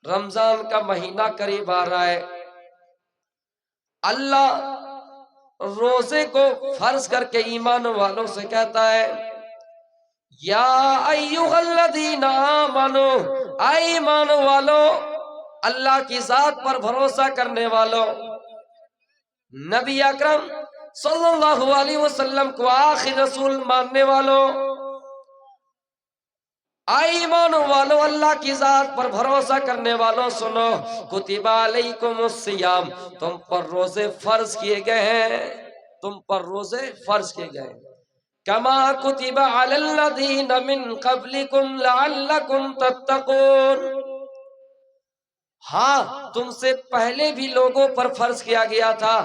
رمضان کا مہینہ قریب آ رہا ہے، اللہ روزے کو فرض کر کے ایمان والوں سے کہتا ہے یا ایھا الذین آمنو، اے ایمان والو، اللہ کی ذات پر بھروسہ کرنے والوں، نبی اکرم صلی اللہ علیہ وسلم کو آخری رسول ماننے والوں، اے ایمان والو، اللہ کی ذات پر بھروسہ کرنے والوں، سنو، کتب علیکم الصیام، تم پر روزے فرض کیے گئے ہیں، تم پر روزے فرض کیے گئے ہیں، کما کتب علی الذین من قبلکم لعلکم تتقون، ہاں تم سے پہلے بھی لوگوں پر فرض کیا گیا تھا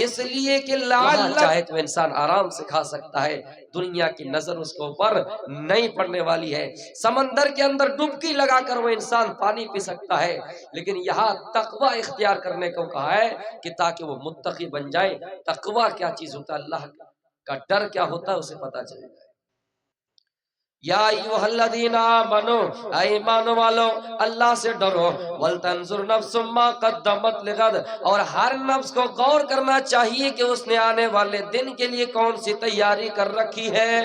اس لیے کہ لعلک، چاہے تو انسان آرام سے کھا سکتا ہے، دنیا کی نظر اس کے اوپر نہیں پڑنے والی ہے، سمندر کے اندر ڈبکی لگا کر وہ انسان پانی پی سکتا ہے، لیکن یہاں تقوی اختیار کرنے کو کہا ہے کہ تاکہ وہ متقی بن جائے۔ تقوی کیا چیز ہوتا ہے، اللہ کا ڈر کیا ہوتا ہے اسے پتا چلے گا۔ یا ایھا الذین آمنو، اے ایمان والو، اللہ سے ڈرو، ولتنظر نفس ما قدمت لغد، اور ہر نفس کو غور کرنا چاہیے کہ اس نے آنے والے دن کے لیے کون سی تیاری کر رکھی ہے۔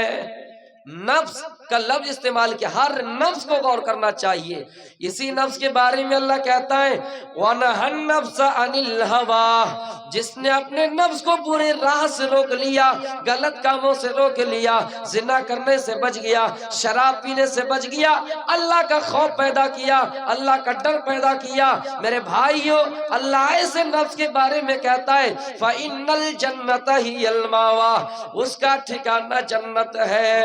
نفس کا لفظ استعمال کیا، ہر نفس کو غور کرنا چاہیے۔ اسی نفس کے بارے میں اللہ کہتا ہے وَنَهَى النَّفْسَ عَنِ الْهَوَىٰ، جس نے اپنے نفس کو برے راہ سے روک لیا، غلط کاموں سے روک لیا، زنا کرنے سے بچ گیا، شراب پینے سے بچ گیا، اللہ کا خوف پیدا کیا، اللہ کا ڈر پیدا کیا، میرے بھائیو، اللہ ایسے نفس کے بارے میں کہتا ہے فَإِنَّ الْجَنَّةَ هِيَ الْمَأْوَىٰ، اس کا ٹھکانہ جنت ہے۔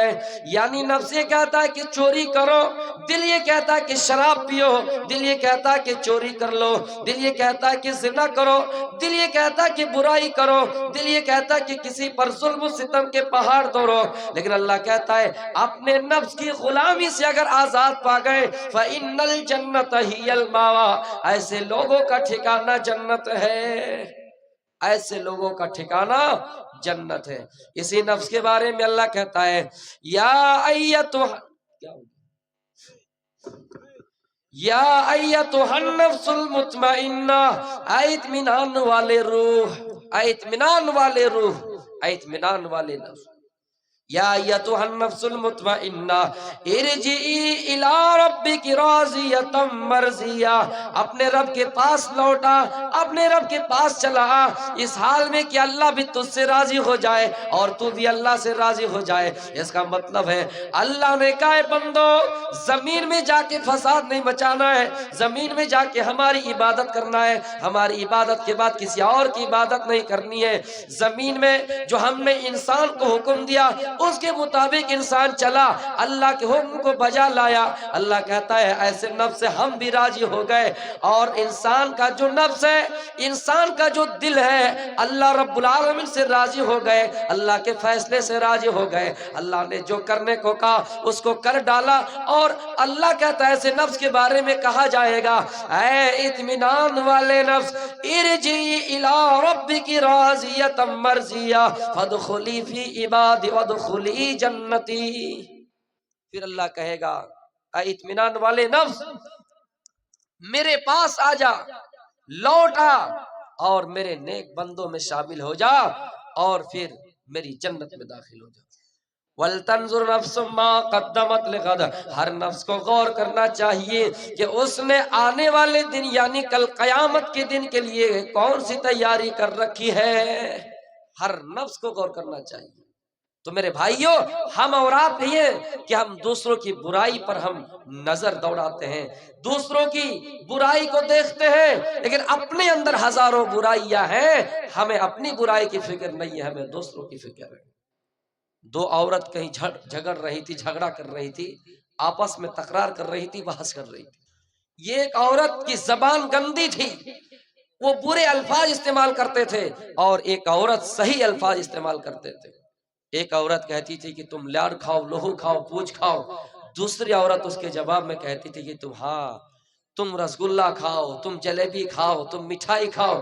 یعنی نفس یہ کہتا ہے کہ چوری کرو، دل یہ کہتا ہے کہ شراب پیو، دل یہ کہتا ہے کہ چوری کر لو، دل یہ کہتا ہے کہ زنا کرو، دل یہ کہتا ہے کہ برائی کرو، دل یہ کہتا ہے کہ کسی پر ظلم و ستم کے پہاڑ توڑو، لیکن اللہ کہتا ہے اپنے نفس کی غلامی سے اگر آزاد پا گئے فَإِنَّ الْجَنَّةَ هِيَ الْمَأْوَىٰ، ایسے لوگوں کا ٹھکانہ جنت ہے، ایسے لوگوں کا ٹھکانہ جنت ہے۔ اسی نفس کے بارے میں اللہ کہتا ہے یا ایتھا النفس المطمئنہ، اے اطمینان والے روح، اے اطمینان والے روح، اے اطمینان والے نفس، یا ایتھا النفس المطمئنہ ارجعی الی ربک راضیۃ مرضیہ، اپنے رب کے پاس لوٹا، اپنے رب کے پاس چلا اس حال میں کہ اللہ بھی تجھ سے راضی ہو جائے اور تو بھی اللہ سے راضی ہو جائے۔ اس کا مطلب ہے اللہ نے کہا ہے بندو، زمین میں جا کے فساد نہیں مچانا ہے، زمین میں جا کے ہماری عبادت کرنا ہے، ہماری عبادت کے بعد کسی اور کی عبادت نہیں کرنی ہے۔ زمین میں جو ہم نے انسان کو حکم دیا اس کے مطابق انسان چلا، اللہ کے حکم کو بجا لایا، اللہ کہتا ہے ایسے نفس سے ہم بھی راضی ہو گئے، اور انسان کا جو نفس ہے، انسان کا جو دل ہے، اللہ رب العالمین سے راضی ہو گئے، اللہ کے فیصلے سے راضی ہو گئے، اللہ نے جو کرنے کو کہا اس کو کر ڈالا، اور اللہ کہتا ہے ایسے نفس کے بارے میں کہا جائے گا اے اطمینان والے نفس ارجعی الی ربک راضیۃ مرضیہ فادخلی فی عبادی وادخلی جنتی۔ پھر اللہ کہے گا اے اطمینان والے نفس میرے پاس آ جا، لوٹ آ اور میرے نیک بندوں میں شامل ہو جا، اور پھر میری جنت میں داخل ہو جا۔ وَلْتَنْظُرْ نَفْسٌ مَا قَدَّمَتْ لِغَدٍ، ہر نفس کو غور کرنا چاہیے کہ اس نے آنے والے دن یعنی کل قیامت کے دن کے لیے کون سی تیاری کر رکھی ہے، ہر نفس کو غور کرنا چاہیے۔ تو میرے بھائیوں، ہم اور آپ یہ کہ ہم دوسروں کی برائی پر ہم نظر دوڑاتے ہیں، دوسروں کی برائی کو دیکھتے ہیں، لیکن اپنے اندر ہزاروں برائیاں ہیں، ہمیں اپنی برائی کی فکر نہیں ہے، ہمیں دوسروں کی فکر ہے۔ دو عورت کہیں جھگڑ رہی تھی، جھگڑا کر رہی تھی، آپس میں تکرار کر رہی تھی، بحث کر رہی تھی۔ یہ ایک عورت کی زبان گندی تھی، وہ برے الفاظ استعمال کرتے تھے، اور ایک عورت صحیح الفاظ استعمال کرتے تھے۔ ایک عورت کہتی تھی کہ تم لاڑ کھاؤ، لہو کھاؤ، پوچھ کھاؤ، دوسری عورت اس کے جواب میں کہتی تھی کہ تم رسگلہ کھاؤ، تم جلیبی کھاؤ، تم مٹھائی کھاؤ۔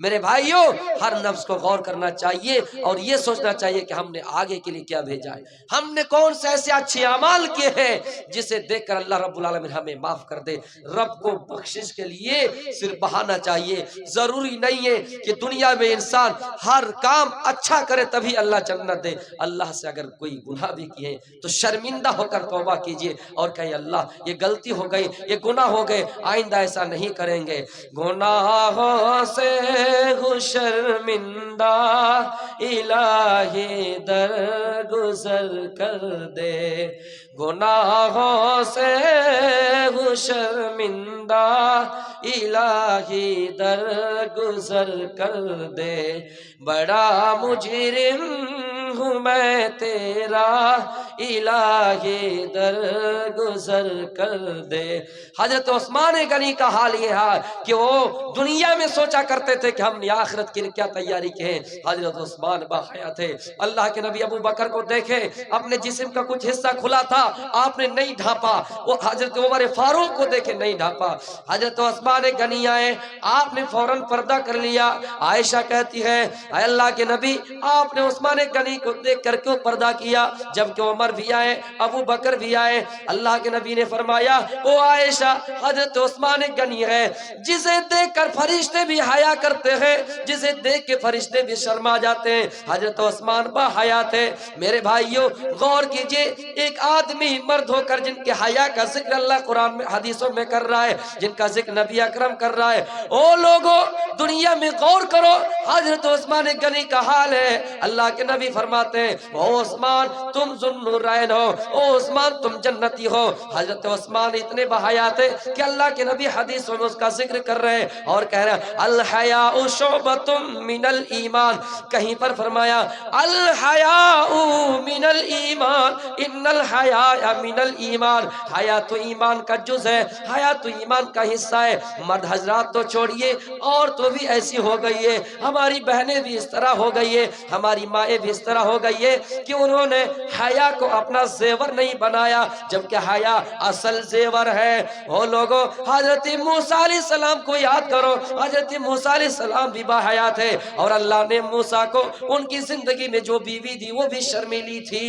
میرے بھائیوں ہر نفس کو غور کرنا چاہیے اور یہ سوچنا چاہیے کہ ہم نے آگے کے لیے کیا بھیجا ہے، ہم نے کون سے ایسے اچھے اعمال کیے ہیں جسے دیکھ کر اللہ رب العالمین ہمیں معاف کر دے۔ رب کو بخشش کے لیے صرف بہانا چاہیے، ضروری نہیں ہے کہ دنیا میں انسان ہر کام اچھا کرے تبھی اللہ جنت دے۔ اللہ سے اگر کوئی گناہ بھی کیے تو شرمندہ ہو کر توبہ کیجئے اور کہے اللہ یہ غلطی ہو گئی، یہ گناہ ہو گئے، آئندہ ایسا نہیں کریں گے۔ گناہوں سے ہوں شرمندہ الہی درگزر کر دے، گناہوں سے ہوں شرمندہ الہی درگزر کر دے، بڑا مجرم ہوں میں تیرا الہی درگزر کر دے۔ حضرت عثمان غنی کا حال یہ ہے کہ وہ دنیا میں سوچا کرتے تھے کہ ہم نے آخرت کے لیے کیا تیاری کی ہے۔ حضرت عثمان باحیا تھے، اللہ کے نبی ابو بکر کو دیکھے اپنے جسم کا کچھ حصہ کھلا تھا، آپ نے نہیں ڈھانپا، وہ حضرت عمر فاروق کو دیکھے نہیں ڈھانپا، حضرت عثمان غنی آئے، آپ نے فوراً پردہ کر لیا۔ عائشہ کہتی ہے اے اللہ کے نبی آپ نے عثمان غنی کو دیکھ کر کیوں پردہ کیا، جبکہ عمر بھی آئے، ابو بکر بھی آئے۔ اللہ کے نبی نے فرمایا او عائشہ حضرت عثمان غنی ہے جسے دیکھ کر فرشتے بھی حیا کرتے ہیں، جسے دیکھ کے فرشتے بھی شرما جاتے ہیں، حضرت عثمان با حیا تھے۔ میرے بھائیوں غور کیجئے، ایک آدمی مرد ہو کر جن کے حیا کا ذکر اللہ قرآن میں حدیثوں میں کر رہا ہے، جن کا ذکر نبی اکرم کر رہا ہے، او لوگو دنیا میں غور کرو حضرت عثمان غنی کا حال ہے۔ اللہ کے نبی فرماتے ہیں او عثمان تم ذوالنورین ہو، او عثمان تم جنتی ہو۔ حضرت عثمان اتنے بحیا تھے کہ اللہ کے نبی حدیثوں میں اس کا ذکر کر رہے ہیں اور کہہ رہے ہیں الحیاء شعبۃ من الایمان، کہیں پر فرمایا الحیاء من الایمان ان الحیاء من الایمان، حیا تو ایمان کا جز ہے، حیا تو ایمان کا حصہ ہے۔ مرد حضرات تو چھوڑیے اور تو بھی ایسی ہو گئی ہے، ہماری بہنیں بھی اس طرح ہو گئی ہے، ہماری مائیں بھی اس طرح ہو گئی ہے کہ انہوں نے حیا کو اپنا زیور نہیں بنایا، جبکہ حیا اصل زیور ہے۔ وہ لوگوں حضرت موسیٰ علیہ السلام کو یاد کرو، حضرت موسیٰ علیہ السلام بھی باحیا تھے اور اللہ نے موسیٰ کو ان کی زندگی میں جو بیوی دی وہ بھی شرمیلی تھی۔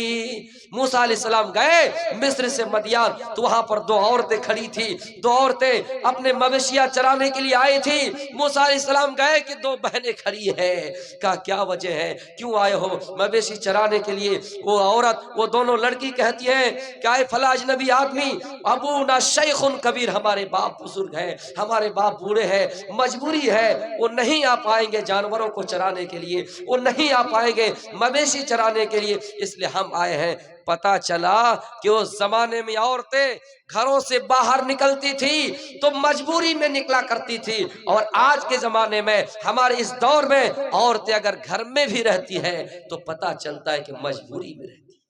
موسیٰ علیہ السلام گئے مصر سے مدین تو وہاں پر دو عورتیں کھڑی تھی، دو عورتیں اپنے مویشیاں چرانے کے لیے آئی تھی۔ موسیٰ علیہ السلام گئے کہ دو بہنیں کھڑی ہیں، کہا کیا وجہ ہے، کیوں آئے ہو مویشی چرانے کے لیے؟ وہ عورت وہ دونوں لڑکی کہتی ہیں کہ اے فلاں اجنبی آدمی ابونا شیخ کبیر، ہمارے باپ بزرگ ہیں، ہمارے باپ بوڑھے ہیں، مجبوری ہے وہ نہیں آ پائیں گے جانوروں کو چرانے کے لیے، وہ نہیں آ پائیں گے مویشی چرانے کے لیے، اس لیے ہم آئے ہیں۔ پتا چلا کہ اس زمانے میں عورتیں گھروں سے باہر نکلتی تھی تو مجبوری میں نکلا کرتی تھی، اور آج کے زمانے میں ہمارے اس دور میں عورتیں اگر گھر میں بھی رہتی ہیں تو پتا چلتا ہے کہ مجبوری میں رہتی ہے۔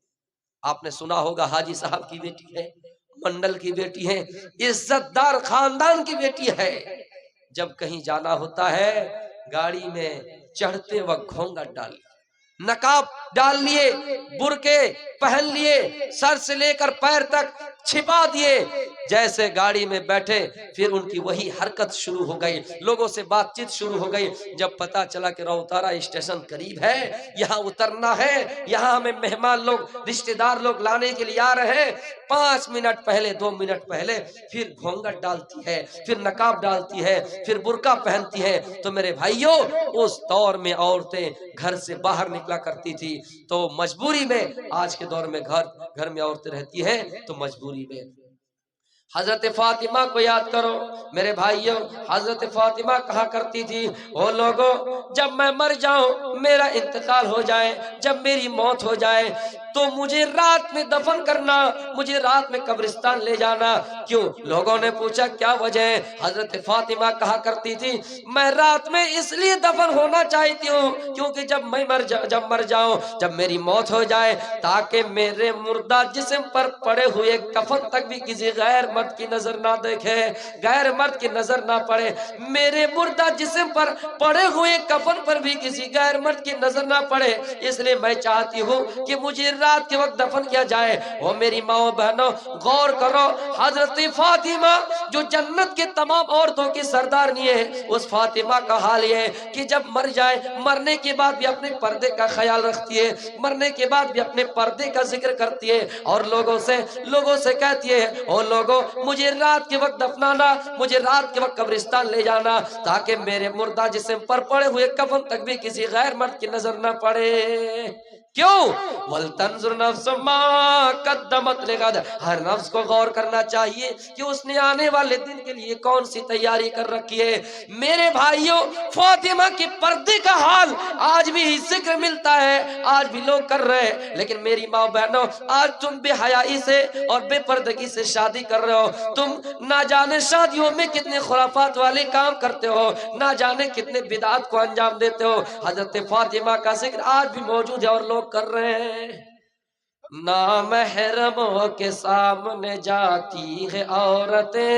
آپ نے سنا ہوگا حاجی صاحب کی بیٹی ہے، منڈل کی بیٹی ہے، عزت دار خاندان کی بیٹی ہے، جب کہیں جانا ہوتا ہے گاڑی میں چڑھتے وقت گھونگھٹ ڈال نقاب ڈال لیے، برقعے پہن لیے، سر سے لے کر پیر تک چھپا دیے، جیسے گاڑی میں بیٹھے پھر ان کی وہی حرکت شروع ہو گئی، لوگوں سے بات چیت شروع ہو گئی۔ جب پتا چلا کہ روتارا اسٹیشن قریب ہے، یہاں اترنا ہے، یہاں ہمیں مہمان لوگ رشتہ دار لوگ لانے کے لیے آ رہے ہیں، 5 منٹ پہلے 2 منٹ پہلے پھر گھونگھٹ ڈالتی ہے، پھر نقاب ڈالتی ہے، پھر برقع پہنتی ہے۔ تو میرے بھائیوں اس دور میں عورتیں گھر سے باہر نکلا کرتی تھی، تو مجبوری میں آج کے دور میں گھر میں عورتیں رہتی ہیں تو مجبوری میں۔ حضرت فاطمہ کو یاد کرو میرے بھائیوں، حضرت فاطمہ کہا کرتی تھی او لوگوں جب میں مر جاؤں، میرا انتقال ہو جائے، جب میری موت ہو جائے تو مجھے رات میں دفن کرنا، مجھے رات میں قبرستان لے جانا۔ کیوں؟ لوگوں نے پوچھا کیا وجہ ہے؟ حضرت فاطمہ کہا کرتی تھی میں رات میں اس لیے دفن ہونا چاہتی ہوں کیونکہ جب میں مر جاؤں، جب میری موت ہو جائے، تاکہ میرے مردہ جسم پر پڑے ہوئے کفن تک بھی کسی غیر مرد مرد کی نظر نہ دیکھے، غیر مرد کی نظر نہ پڑے، میرے مردہ جسم پر پڑے ہوئے کفن پر بھی کسی غیر مرد کی نظر نہ پڑے، اس لیے میں چاہتی ہوں کہ مجھے رات کے وقت دفن کیا جائے۔ وہ میری ماں بہنوں غور کرو، حضرت فاطمہ جو جنت کے تمام عورتوں کی سردارنی ہے، اس فاطمہ کا حال یہ ہے کہ جب مر جائے، مرنے کے بعد بھی اپنے پردے کا خیال رکھتی ہے، مرنے کے بعد بھی اپنے پردے کا ذکر کرتی ہے، اور لوگوں سے کہتی ہے، او لوگوں مجھے رات کے وقت دفنانا، مجھے رات کے وقت قبرستان لے جانا، تاکہ میرے مردہ جسم پر پڑے ہوئے کفن تک بھی کسی غیر مرد کی نظر نہ پڑے۔ کیوں؟ وَلْتَنْظُرْ نَفْسٌ مَا قَدَّمَتْ لِغَدٍ، ہر نفس کو غور کرنا چاہیے کہ اس نے آنے والے دن کے لیے کون سی تیاری کر رکھی ہے۔ میرے بھائیوں، فاطمہ کے پردے کا حال آج بھی ذکر ملتا ہے، آج بھی لوگ کر رہے ہیں، لیکن میری ماں بہنوں آج تم بے حیائی سے اور بے پردگی سے شادی کر رہے ہو، تم نہ جانے شادیوں میں کتنے خرافات والے کام کرتے ہو، نہ جانے کتنے بدعات کو انجام دیتے ہو۔ حضرت فاطمہ کا ذکر آج بھی موجود ہے اور لوگ کر رہے ہیں۔ نامحرموں کے سامنے جاتی ہے عورتیں،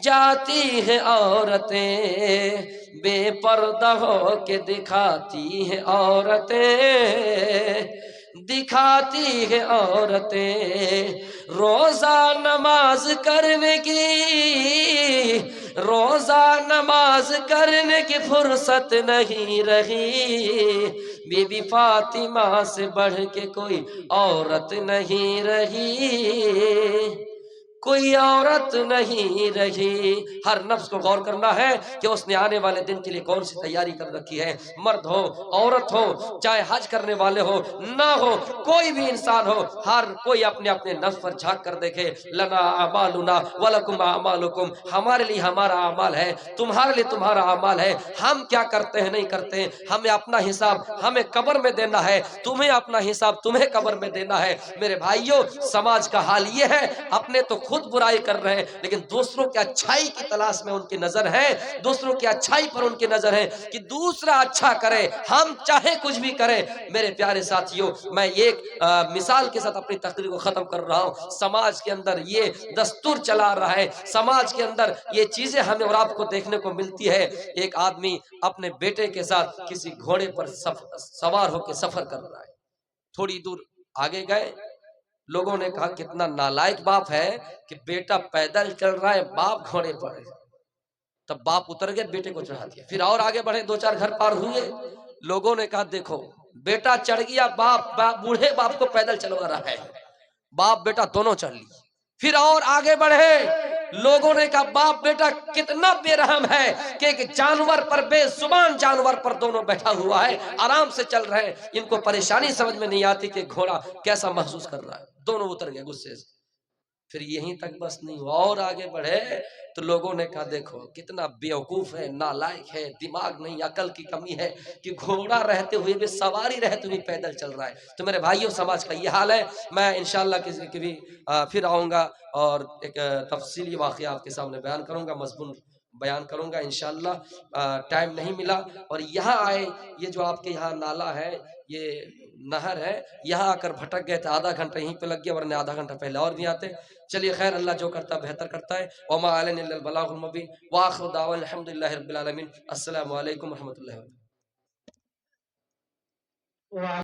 جاتی ہیں عورتیں، بے پردہ ہو کے دکھاتی ہیں عورتیں، دکھاتی ہیں عورتیں، روزہ نماز کرنے کی، روزہ نماز کرنے کی فرصت نہیں رہی، بی بی فاطمہ سے بڑھ کے کوئی عورت نہیں رہی، کوئی عورت نہیں رہی۔ ہر نفس کو غور کرنا ہے کہ اس نے آنے والے دن کے لیے کون سی تیاری کر رکھی ہے۔ مرد ہو، عورت ہو، چاہے حج کرنے والے ہو نہ ہو، کوئی بھی انسان ہو، ہر کوئی اپنے اپنے نفس پر جھانک کر دیکھے۔ لنا اعمالنا ولکم اعمالکم، ہمارے لیے ہمارا اعمال ہے، تمہارے لیے تمہارا اعمال ہے۔ ہم کیا کرتے ہیں نہیں کرتے ہیں، ہمیں اپنا حساب ہمیں قبر میں دینا ہے، تمہیں اپنا حساب تمہیں قبر میں دینا ہے۔ میرے بھائیوں، سماج کا حال یہ ہے، اپنے تو خود برائی کر رہے ہیں، لیکن دوسروں کی اچھائی کی تلاش میں ان کی نظر ہے، دوسروں کی اچھائی پر ان کی نظر ہے کہ دوسرا اچھا کرے، ہم چاہے کچھ بھی کریں۔ میرے پیارے ساتھیوں، میں ایک مثال کے ساتھ اپنی تقریر کو ختم کر رہا ہوں۔ سماج کے اندر یہ دستور چلا رہا ہے، سماج کے اندر یہ چیزیں ہمیں اور آپ کو دیکھنے کو ملتی ہے۔ ایک آدمی اپنے بیٹے کے ساتھ کسی گھوڑے پر سوار ہو کے سفر کر رہا ہے۔ تھوڑی دور آگے گئے، لوگوں نے کہا کتنا نالائق باپ ہے کہ بیٹا پیدل چل رہا ہے، باپ گھوڑے پر ہے۔ تب باپ اتر گئے، بیٹے کو چڑھا دیا۔ پھر اور آگے بڑھے، دو چار گھر پار ہوئے، لوگوں نے کہا دیکھو بیٹا چڑھ گیا، باپ بوڑھے باپ کو پیدل چلوا رہا ہے، باپ بیٹا دونوں چڑھ لی۔ پھر اور آگے بڑھے، لوگوں نے کہا باپ بیٹا کتنا بے رحم ہے کہ ایک جانور پر، بے زبان جانور پر دونوں بیٹھا ہوا ہے، آرام سے چل رہے ہیں، ان کو پریشانی سمجھ میں نہیں آتی کہ گھوڑا کیسا محسوس کر رہا ہے۔ دونوں اتر گئے غصے سے۔ پھر یہیں تک بس نہیں ہوا، اور آگے بڑھے تو لوگوں نے کہا دیکھو کتنا بیوقوف ہے، نالائق ہے، دماغ نہیں، عقل کی کمی ہے کہ گھوڑا رہتے ہوئے بھی، سواری رہتے ہوئے پیدل چل رہا ہے۔ تو میرے بھائیوں، سماج کا یہ حال ہے۔ میں انشاءاللہ کبھی پھر آؤں گا اور ایک تفصیلی واقعہ آپ کے سامنے بیان کروں گا، مضمون بیان کروں گا انشاءاللہ۔ ٹائم نہیں ملا، اور یہاں آئے، یہ جو آپ کے یہاں نالا ہے، یہ نہر ہے، یہاں آ کر بھٹک گئے تھے، آدھا گھنٹہ یہیں پہ لگ گیا، ورنہ آدھا گھنٹہ پہلے اور بھی آتے۔ چلیے خیر، اللہ جو کرتا بہتر کرتا ہے۔ وما علینا الا البلاغ المبین، وآخر دعوانا الحمدللہ رب العالمین۔ السلام علیکم ورحمۃ اللہ وبرکاتہ۔